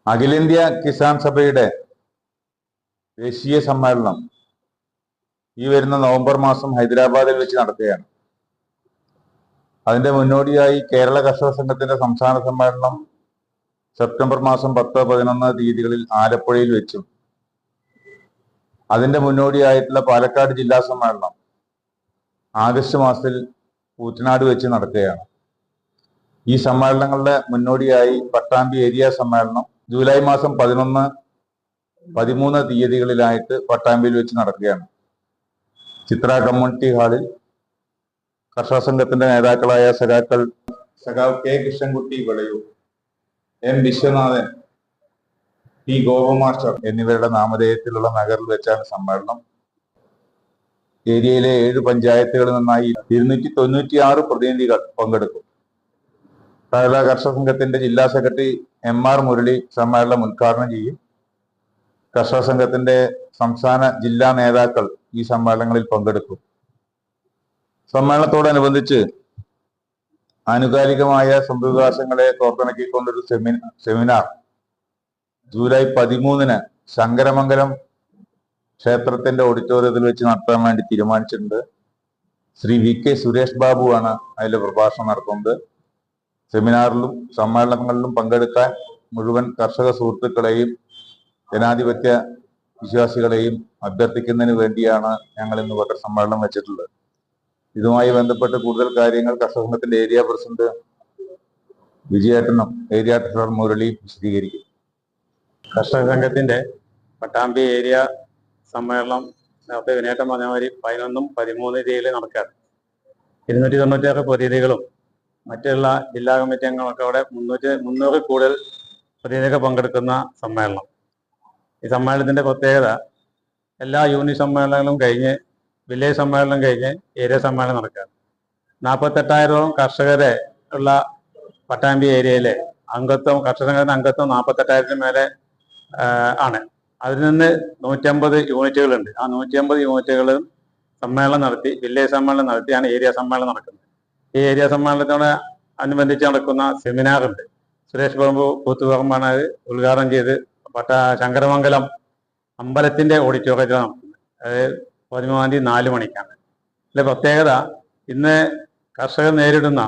അഖിലേന്ത്യാ കിസാൻ സഭയുടെ ദേശീയ സമ്മേളനം ഈ വരുന്ന നവംബർ മാസം ഹൈദരാബാദിൽ വെച്ച് നടക്കുകയാണ്. അതിന്റെ മുന്നോടിയായി കേരള കർഷക സംഘത്തിന്റെ സംസ്ഥാന സമ്മേളനം സെപ്റ്റംബർ മാസം 10, 11 തീയതികളിൽ ആലപ്പുഴയിൽ വെച്ചും അതിന്റെ മുന്നോടിയായിട്ടുള്ള പാലക്കാട് ജില്ലാ സമ്മേളനം ആഗസ്റ്റ് മാസത്തിൽ കൂറ്റനാട് വെച്ച് നടക്കുകയാണ്. ഈ സമ്മേളനങ്ങളുടെ മുന്നോടിയായി പട്ടാമ്പി ഏരിയ സമ്മേളനം ജൂലൈ മാസം 11, 13 തീയതികളിലായിട്ട് പട്ടാമ്പിയിൽ വെച്ച് നടക്കുകയാണ്. ചിത്ര കമ്മ്യൂണിറ്റി ഹാളിൽ കർഷക സംഘത്തിന്റെ നേതാക്കളായ സഖാവ് K Krishnankutty Vilayur, M Viswanathan, T Gopa master എന്നിവരുടെ നാമധേയത്തിലുള്ള നഗറിൽ വെച്ചാണ് സമ്മേളനം. ഏരിയയിലെ 7 പഞ്ചായത്തുകളിൽ നിന്നായി 296 പ്രതിനിധികൾ പങ്കെടുക്കും. കേരള കർഷക സംഘത്തിന്റെ ജില്ലാ സെക്രട്ടറി MR മുരളി സമ്മേളനം ഉദ്ഘാടനം ചെയ്യും. കർഷക സംഘത്തിന്റെ സംസ്ഥാന ജില്ലാ നേതാക്കൾ ഈ സമ്മേളനങ്ങളിൽ പങ്കെടുക്കും. സമ്മേളനത്തോടനുബന്ധിച്ച് ആനുകാലികമായ സംഭവവികാസങ്ങളെ കോർത്തിണക്കിക്കൊണ്ടൊരു സെമിനാർ ജൂലൈ 13 ശങ്കരമംഗലം ക്ഷേത്രത്തിന്റെ ഓഡിറ്റോറിയത്തിൽ വെച്ച് നടത്താൻ വേണ്ടി തീരുമാനിച്ചിട്ടുണ്ട്. ശ്രീ VK സുരേഷ് ബാബു ആണ് അതിൽ പ്രഭാഷണം നടത്തുന്നത്. സെമിനാറിലും സമ്മേളനങ്ങളിലും പങ്കെടുക്കാൻ മുഴുവൻ കർഷക സുഹൃത്തുക്കളെയും ജനാധിപത്യ വിശ്വാസികളെയും അഭ്യർത്ഥിക്കുന്നതിന് വേണ്ടിയാണ് ഞങ്ങൾ ഇന്ന് പത്രസമ്മേളനം വെച്ചിട്ടുള്ളത്. ഇതുമായി ബന്ധപ്പെട്ട് കൂടുതൽ കാര്യങ്ങൾ കർഷക സംഘത്തിന്റെ ഏരിയ പ്രസിഡന്റ് വിജയേട്ടനും ഏരിയ ട്രഷറർ മുരളിയും വിശദീകരിക്കും. കർഷക സംഘത്തിന്റെ പട്ടാമ്പി ഏരിയ സമ്മേളനം നേരത്തെ വിനേട്ടം പറഞ്ഞ മാതിരി 11, 13 തീയതിയിൽ നടക്കുകയാണ്. 296 പ്രതിനിധികളും മറ്റുള്ള ജില്ലാ കമ്മിറ്റി അംഗങ്ങളൊക്കെ അവിടെ 300 കൂടുതൽ പ്രതിനിധികൾ പങ്കെടുക്കുന്ന സമ്മേളനം. ഈ സമ്മേളനത്തിന്റെ പ്രത്യേകത എല്ലാ യൂണിറ്റ് സമ്മേളനങ്ങളും കഴിഞ്ഞ് വില്ലേജ് സമ്മേളനം കഴിഞ്ഞ് ഏരിയ സമ്മേളനം നടക്കുകയാണ്. 48,000 കർഷകരെ ഉള്ള പട്ടാമ്പി ഏരിയയിലെ അംഗത്വം, കർഷക സംഘത്തിന്റെ അംഗത്വം 48,000 മേലെ ആണ്. അതിൽ നിന്ന് 150 യൂണിറ്റുകളുണ്ട്. ആ 150 യൂണിറ്റുകളും സമ്മേളനം നടത്തി വില്ലേജ് സമ്മേളനം നടത്തിയാണ് ഏരിയ സമ്മേളനം നടക്കുന്നത്. ഈ ഏരിയ സമ്മേളനത്തോട് അനുബന്ധിച്ച് നടക്കുന്ന സെമിനാറുണ്ട്. സുരേഷ് ബാബു കൂത്തുപറമ്പാണ് അത് ഉദ്ഘാടനം ചെയ്ത് ശങ്കരമംഗലം അമ്പലത്തിന്റെ ഓഡിറ്റോറിയത്തിൽ നടക്കുന്നത്. അത് 13 തീയതി 4 മണിക്കാണ്. ഇതിലെ പ്രത്യേകത ഇന്ന് കർഷകർ നേരിടുന്ന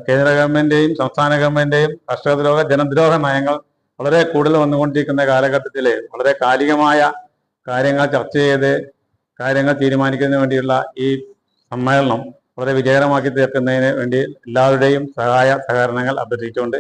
കേന്ദ്ര ഗവൺമെന്റിന്റെയും സംസ്ഥാന ഗവൺമെന്റിന്റെയും കർഷകദ്രോഹ ജനദ്രോഹ നയങ്ങൾ വളരെ കൂടുതൽ വന്നുകൊണ്ടിരിക്കുന്ന കാലഘട്ടത്തിൽ വളരെ കാലികമായ കാര്യങ്ങൾ ചർച്ച ചെയ്ത് കാര്യങ്ങൾ തീരുമാനിക്കുന്നതിന് വേണ്ടിയുള്ള ഈ സമ്മേളനം വളരെ വിജയകരമാക്കി തീർക്കുന്നതിന് വേണ്ടി എല്ലാവരുടെയും സഹായ സഹകരണങ്ങൾ അഭ്യർത്ഥിച്ചുകൊണ്ട്